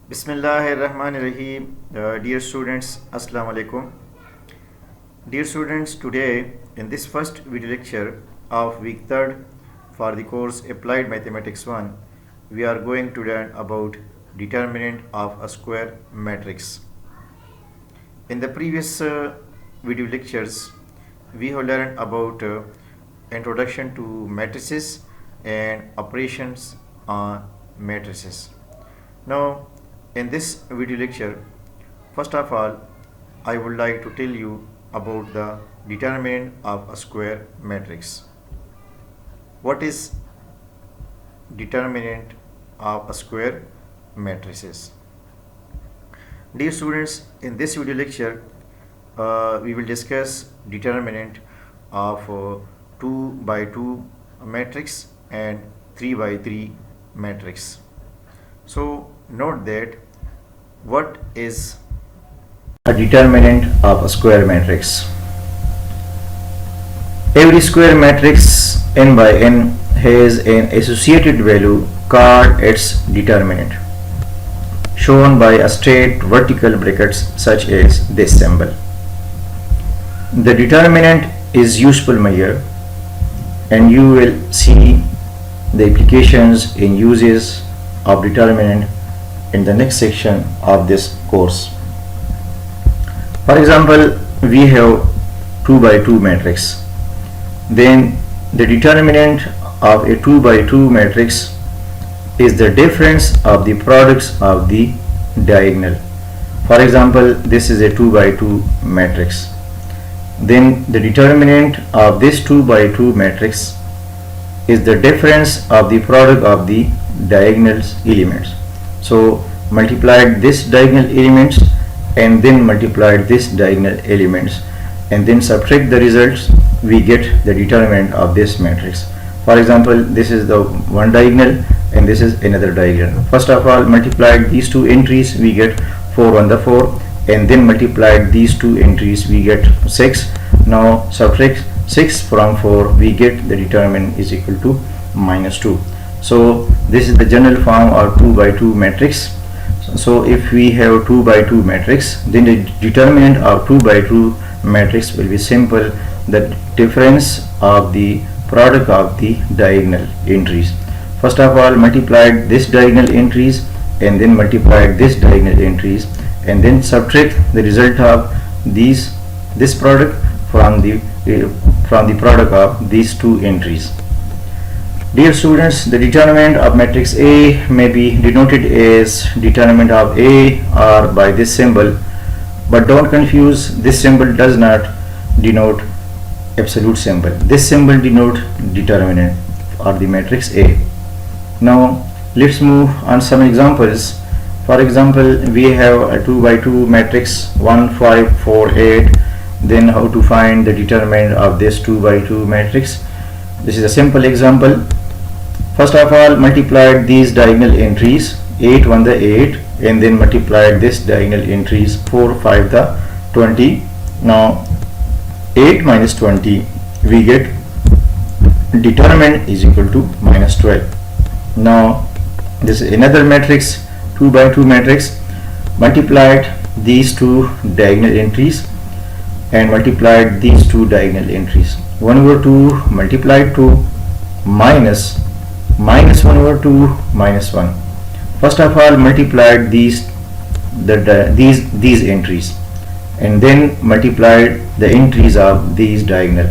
Bismillahirrahmanirrahim. Dear students, Assalamu alaikum. Dear students, today in this first video lecture of week 3rd for the course Applied Mathematics 1, we are going to learn about determinant of a square matrix. In the previous video lectures, we have learned about introduction to matrices and operations on matrices. Now, in this video lecture, first of all, I would like to tell you about the determinant of a square matrix. What is determinant of a square matrices? Dear students, in this video lecture, we will discuss determinant of 2 by 2 matrix and 3 by 3 matrix. So note that what is a determinant of a square matrix. Every square matrix n by n has an associated value called its determinant, shown by a straight vertical brackets such as this symbol. The determinant is useful measure, and you will see the applications in uses of determinant in the next section of this course. For example, we have 2 by 2 matrix. Then the determinant of a 2 by 2 matrix is the difference of the products of the diagonal. For example, this is a 2 by 2 matrix. Then the determinant of this 2 by 2 matrix is the difference of the product of the diagonal elements. So multiplied this diagonal elements and then multiplied this diagonal elements and then subtract the results, we get the determinant of this matrix. For example, this is the one diagonal and this is another diagonal. First of all, multiplied these two entries, we get 4 on the 4, and then multiplied these two entries, we get 6. Now subtract 6 from 4, we get the determinant is equal to -2. So this is the general form of 2 by 2 matrix. So if we have 2 by 2 matrix, then the determinant of 2 by 2 matrix will be simple, the difference of the product of the diagonal entries. First of all, multiplied this diagonal entries and then multiplied this diagonal entries and then subtract the result of this product from the product of these two entries. Dear students, the determinant of matrix A may be denoted as determinant of A or by this symbol, but don't confuse, this symbol does not denote absolute symbol. This symbol denotes determinant of the matrix A. Now let's move on some examples. For example, we have a 2 by 2 matrix 1 5 4 8. Then how to find the determinant of this 2 by 2 matrix? This is a simple example. First of all, multiplied these diagonal entries 8 1 the 8 and then multiplied this diagonal entries 4 5 the 20. Now 8 minus 20, we get determinant is equal to -12. Now this is another matrix 2 by 2 matrix. Multiplied these two diagonal entries and multiplied these two diagonal entries. 1 over 2 multiplied 2 minus 1 over 2 minus 1. First of all, multiplied these entries and then multiplied the entries of these diagonal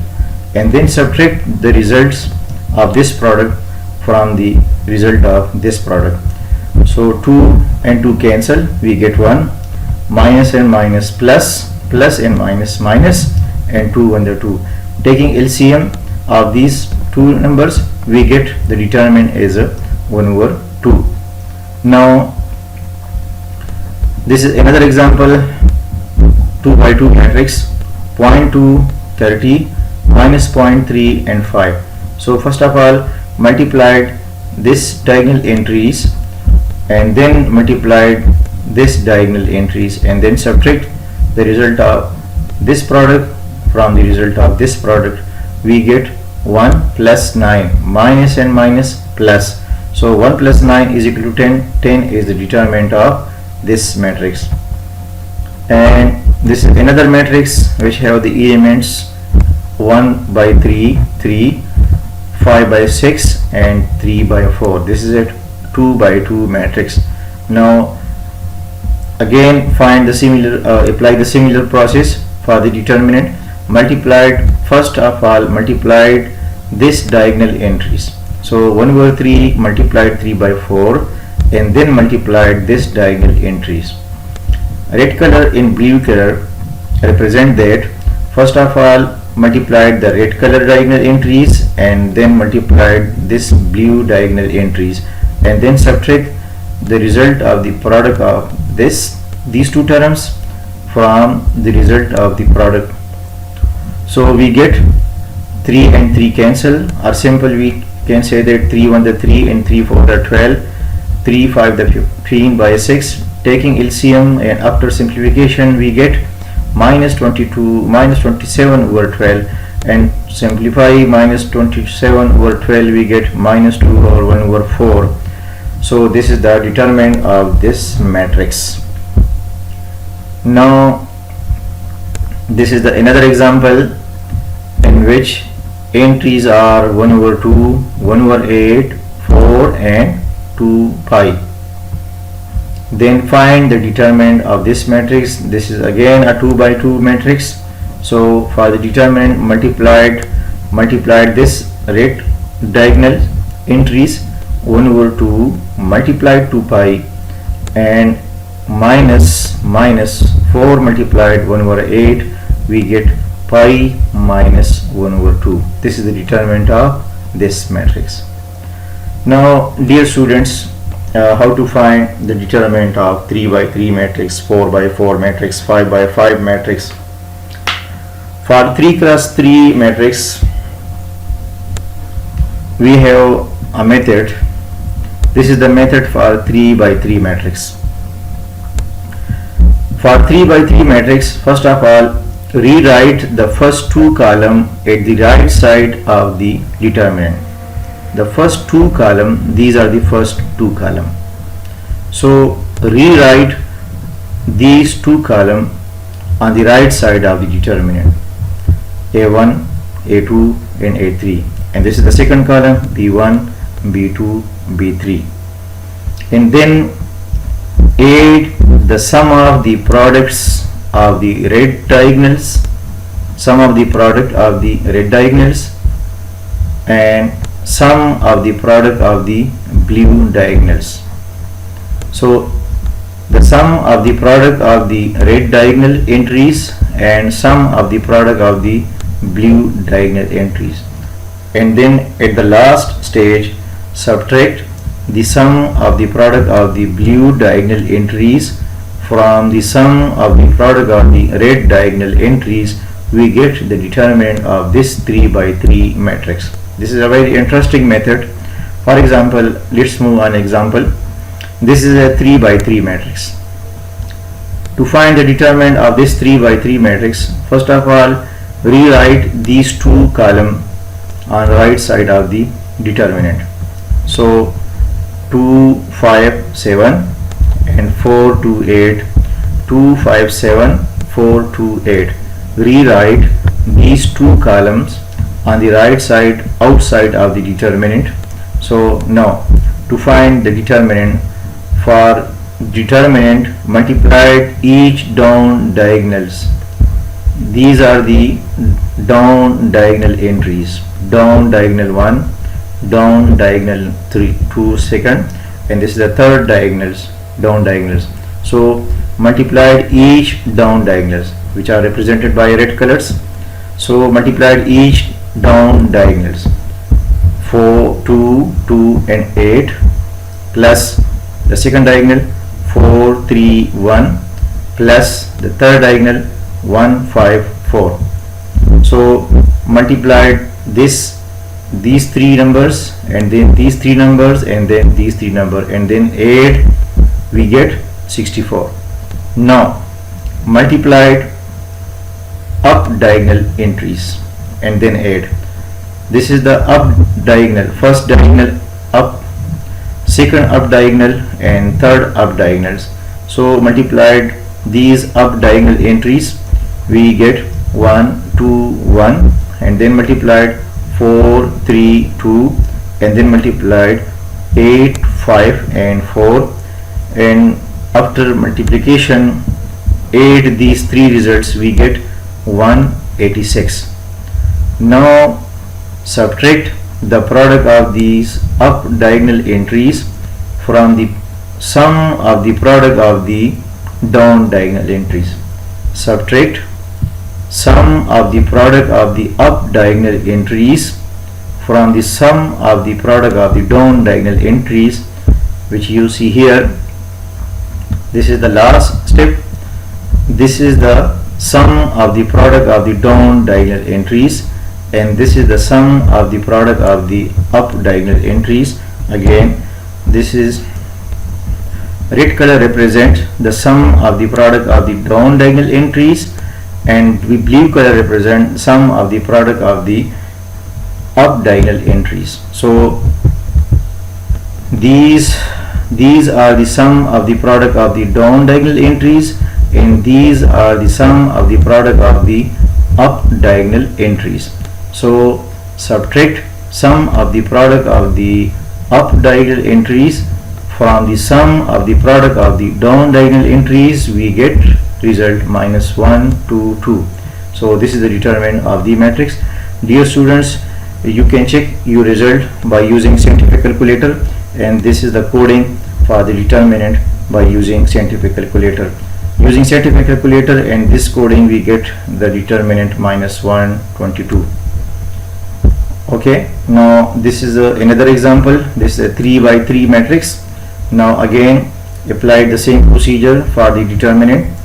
and then subtract the results of this product from the result of this product. So 2 and 2 cancel, we get 1, minus and minus plus, plus and minus minus, and 2 under 2. Taking LCM of these two numbers, we get the determinant as a 1 over 2. Now this is another example, 2 by 2 matrix 0.2 30 minus 0.3 and 5. So first of all, multiplied this diagonal entries and then multiplied this diagonal entries and then subtract the result of this product from the result of this product, we get 1 plus 9, minus and minus plus. So 1 plus 9 is equal to 10. 10 is the determinant of this matrix. And this is another matrix which have the elements 1 by 3, 3, 5 by 6 and 3 by 4. This is a 2 by 2 matrix. Now again find the similar, apply the similar process for the determinant. First of all multiplied this diagonal entries. So 1 over 3 multiplied 3 by 4 and then multiplied this diagonal entries. Red color and blue color represent that. First of all multiplied the red color diagonal entries and then multiplied this blue diagonal entries, and then subtract the result of the product of these two terms from the result of the product. So we get 3 and 3 cancel, or simple we can say that 3 1 the 3 and 3 4 the 12, 3 5 the 15 by 6. Taking LCM and after simplification we get minus 27 over 12, and simplify minus 27 over 12 we get minus 2 over 1 over 4. So this is the determinant of this matrix. Now this is the another example in which entries are 1 over 2, 1 over 8, 4 and 2 pi. Then find the determinant of this matrix. This is again a 2 by 2 matrix. So for the determinant multiplied this red diagonal entries 1 over 2 multiplied 2 pi and minus 4 multiplied 1 over 8, we get pi minus 1 over 2. This is the determinant of this matrix. Now dear students, how to find the determinant of 3 by 3 matrix, 4 by 4 matrix, 5 by 5 matrix. For 3 cross 3 matrix we have a method. This is the method for 3 by 3 matrix. For 3 by 3 matrix, first of all rewrite the first two columns at the right side of the determinant. The first two columns, these are the first two columns. So rewrite these two columns on the right side of the determinant, A1, A2 and A3, and this is the second column, B1, B2, B3, and then add the sum of the products of the red diagonals, sum of the product of the red diagonals and sum of the product of the blue diagonals. So the sum of the product of the red diagonal entries and sum of the product of the blue diagonal entries, and then at the last stage subtract the sum of the product of the blue diagonal entries from the sum of the product of the red diagonal entries. We get the determinant of this 3 by 3 matrix. This is a very interesting method. For example, let's move on example. This is a 3 by 3 matrix. To find the determinant of this 3 by 3 matrix, first of all rewrite these two columns on the right side of the determinant. So 2 5 7 and 4 2 8, 2 5 7 4 2 8. Rewrite these two columns on the right side outside of the determinant. So now to find the determinant, for determinant multiplied each down diagonals. These are the down diagonal entries, down diagonal 1, down diagonal 2 second, and this is the third diagonals, down diagonals. So multiplied each down diagonals, which are represented by red colors. So multiplied each down diagonals, 4 2 2 and 8, plus the second diagonal 4 3 1, plus the third diagonal 1 5 4. So multiplied these three numbers and then these three numbers and then these three numbers, and then add, we get 64. Now multiplied up diagonal entries and then add. This is the up diagonal, first diagonal up, second up diagonal and third up diagonals. So multiplied these up diagonal entries, we get 1 2 1, and then multiplied 4 3 2, and then multiplied 8 5 and 4, and after multiplication add these three results, we get 186. Now subtract the product of these up diagonal entries from the sum of the product of the down diagonal entries. Subtract sum of the product of the up diagonal entries from the sum of the product of the down diagonal entries, which you see here. This is the last step. This is the sum of the product of the down diagonal entries, and this is the sum of the product of the up diagonal entries. Again, this is red color represent the sum of the product of the down diagonal entries, and the blue color represent sum of the product of the up diagonal entries. So these are the sum of the product of the down diagonal entries, and these are the sum of the product of the up diagonal entries. So subtract sum of the product of the up diagonal entries from the sum of the product of the down diagonal entries, we get result minus 1 2 2. So this is the determinant of the matrix. Dear students, you can check your result by using scientific calculator, and this is the coding for the determinant by using scientific calculator. Using scientific calculator and this coding, we get the determinant minus 122. Okay, now this is another example. This is a 3 by 3 matrix. Now again apply the same procedure for the determinant.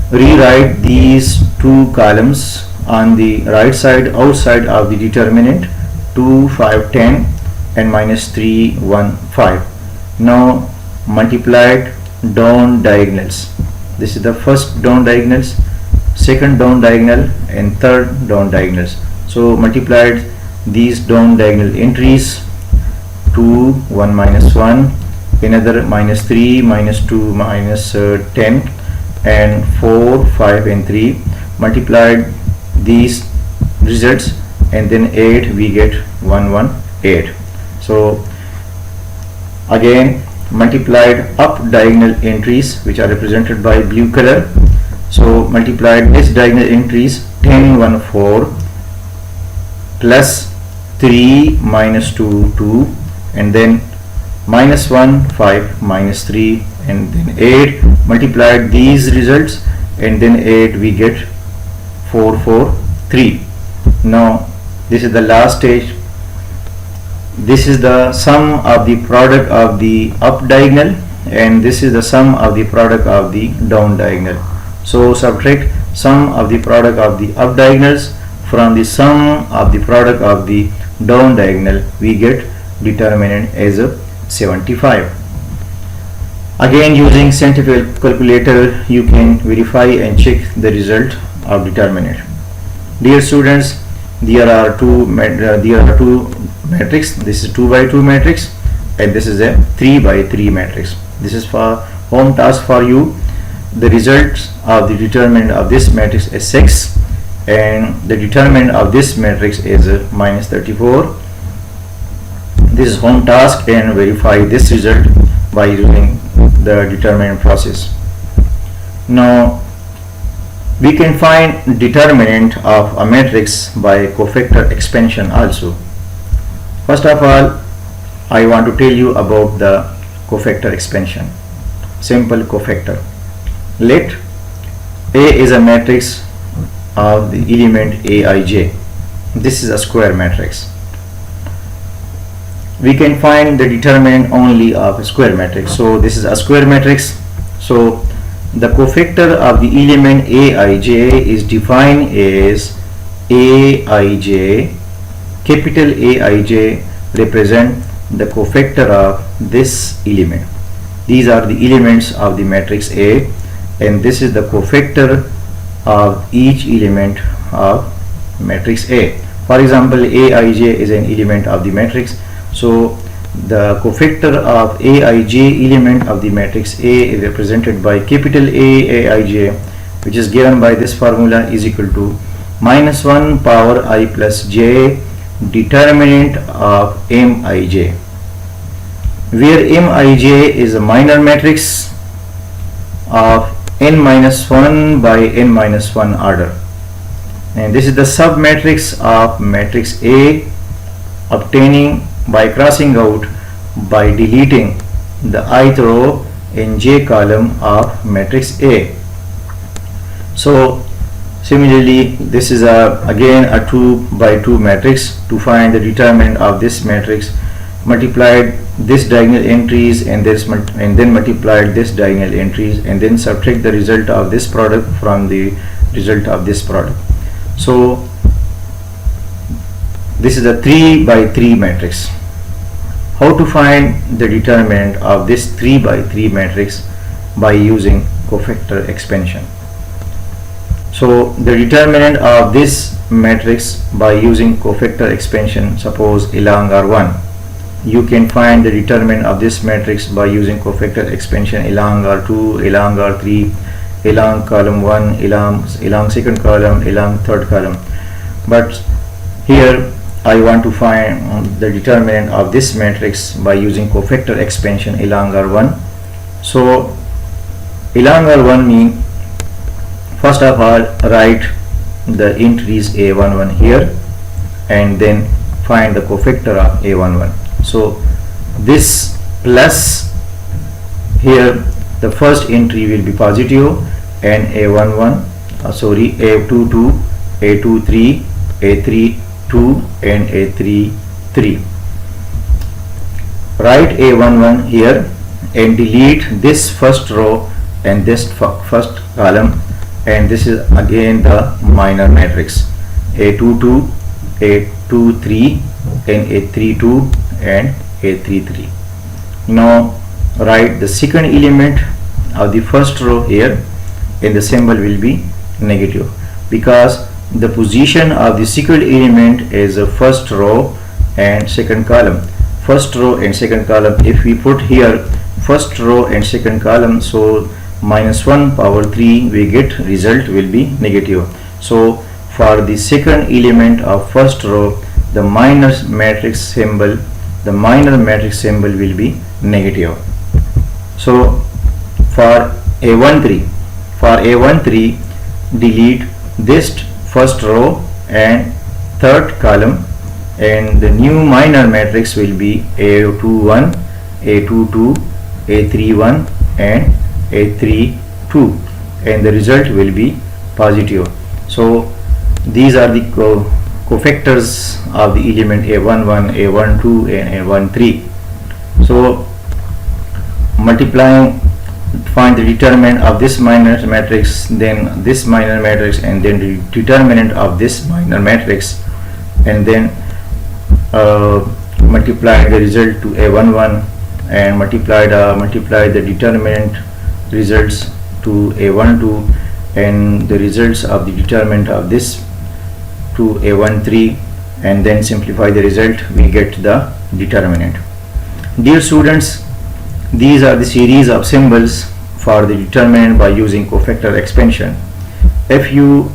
Rewrite these two columns on the right side outside of the determinant, 2 5 10 and minus 3 1 5. Now multiplied down diagonals. This is the first down diagonals, second down diagonal, and third down diagonals. So multiplied these down diagonal entries, 2 1 minus 1, another minus 3 minus 2 minus 10, and 4 5 and 3. Multiplied these results and then add, we get 1 1 8. So again multiplied up diagonal entries, which are represented by blue color. So multiplied this diagonal entries, 10 1 4 plus 3 minus 2 2, and then minus 1 5 minus 3, and then add, multiplied these results and then add, we get 4 4 3. Now this is the last stage. This is the sum of the product of the up diagonal, and this is the sum of the product of the down diagonal. So subtract sum of the product of the up diagonals from the sum of the product of the down diagonal, we get determinant as a 75. Again, using scientific calculator, you can verify and check the result of determinant. Dear students, there are two matrix. This is 2 by 2 matrix, and this is a 3 by 3 matrix. This is for home task for you. The results of the determinant of this matrix is 6, and the determinant of this matrix is minus 34. This is home task, and verify this result by using the determinant process. Now we can find determinant of a matrix by cofactor expansion also. First of all, I want to tell you about the cofactor expansion. Simple cofactor. Let A is a matrix of the element Aij. This is a square matrix. We can find the determinant only of a square matrix. So this is a square matrix. So the cofactor of the element Aij is defined as Aij. Capital Aij represent the cofactor of this element. These are the elements of the matrix A, and this is the cofactor of each element of matrix A. For example, Aij is an element of the matrix. So The cofactor of Aij element of the matrix A is represented by capital A Aij, which is given by this formula, is equal to minus 1 power I plus j determinant of Mij, where Mij is a minor matrix of n minus 1 by n minus 1 order, and this is the submatrix of matrix A, obtaining by crossing out by deleting the ith row in j column of matrix A. So similarly, this is again a 2 by 2 matrix. To find the determinant of this matrix, multiplied this diagonal entries and then multiplied this diagonal entries, and then subtract the result of this product from the result of this product. So this is a 3 by 3 matrix. How to find the determinant of this 3 by 3 matrix? By using cofactor expansion. So the determinant of this matrix by using cofactor expansion, suppose along R1, you can find the determinant of this matrix by using cofactor expansion along R2, along R3, along column 1, along second column, along third column. But here I want to find the determinant of this matrix by using cofactor expansion along R1. So along R1 mean, first of all, write the entries A11 here and then find the cofactor of A11. So this plus here, the first entry will be positive, and A11, A22, A23, A32 and A33. Write A11 here and delete this first row and this first column, and this is again the minor matrix A22, A23 and A32 and A33. Now write the second element of the first row here, and the symbol will be negative because the position of the second element is the first row and second column. First row and second column, if we put here first row and second column, so minus 1 power 3 we get result will be negative. So for the second element of first row, the minor matrix symbol will be negative. So for A13 delete this first row and third column, and the new minor matrix will be A21, A22, A31 and A32, and the result will be positive. So these are the cofactors of the element A11, A12 and A13. So multiplying, find the determinant of this minor matrix, then this minor matrix, and then the determinant of this minor matrix, and then multiply the result to A11 and multiply the determinant results to A12 and the results of the determinant of this to A13, and then simplify the result, we get the determinant. Dear students, these are the series of symbols for the determinant by using cofactor expansion. If you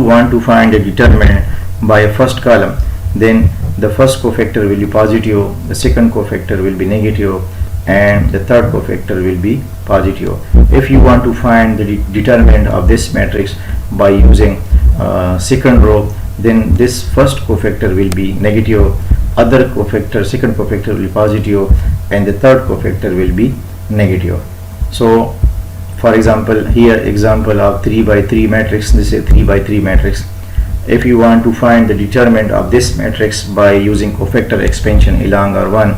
want to find the determinant by a first column, then the first cofactor will be positive, the second cofactor will be negative, and the third cofactor will be positive. If you want to find the determinant of this matrix by using second row, then this first cofactor will be negative, second cofactor will be positive, and the third cofactor will be negative. So for example, here example of 3 by 3 matrix, this is a 3 by 3 matrix. If you want to find the determinant of this matrix by using cofactor expansion along R1,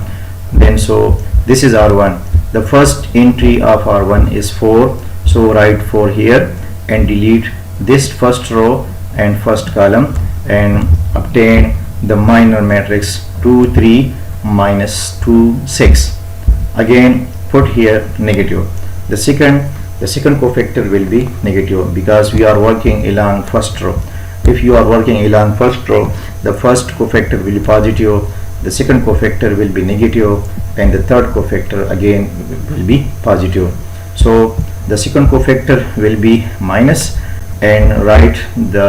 then so this is R1, the first entry of R1 is 4, so write 4 here and delete this first row and first column and obtain the minor matrix 2 3 minus 2 6. Again put here negative. The second cofactor will be negative because we are working along first row. If you are working along first row, the first cofactor will be positive, the second cofactor will be negative, and the third cofactor again will be positive. So the second cofactor will be minus, and write the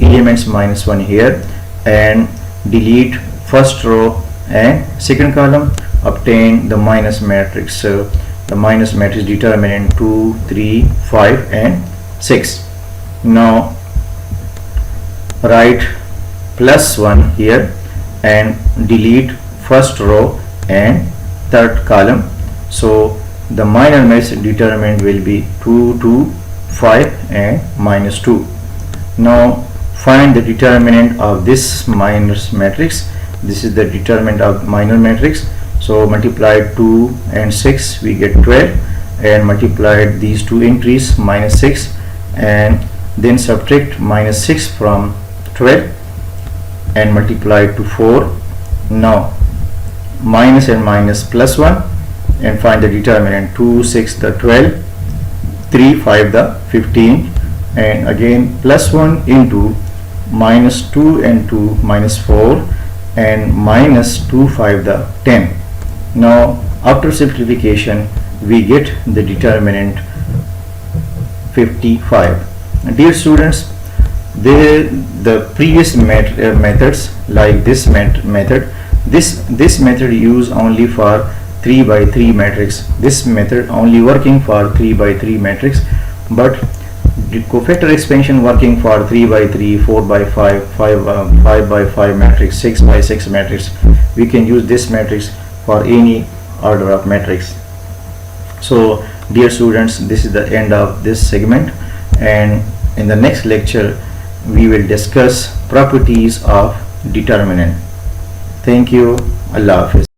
elements -1 here, and delete first row and second column, obtain the minus matrix, the minus matrix determinant 2, 3, 5 and 6. Now write +1 here and delete first row and third column. So the minor matrix determinant will be 2, 2, 5 and -2. Now find the determinant of this minor matrix. This is the determinant of minor matrix. So multiply 2 and 6, we get 12, and multiplied these two entries -6, and then subtract -6 from 12 and multiply to 4. Now minus and minus +1, and find the determinant 2, 6 the 12, 3, 5 the 15, and again +1 into -2 and 2 -4, and -2, 5 the 10. Now after simplification we get the determinant 55. Dear students, the previous methods like this method, this method used only for 3 by 3 matrix. This method only working for 3 by 3 matrix, but the cofactor expansion working for 3 by 3, 4 by 5, 5 by 5 matrix, 6 by 6 matrix. We can use this matrix for any order of matrix. So dear students, this is the end of this segment, and in the next lecture we will discuss properties of determinant. Thank you. Allah Hafiz.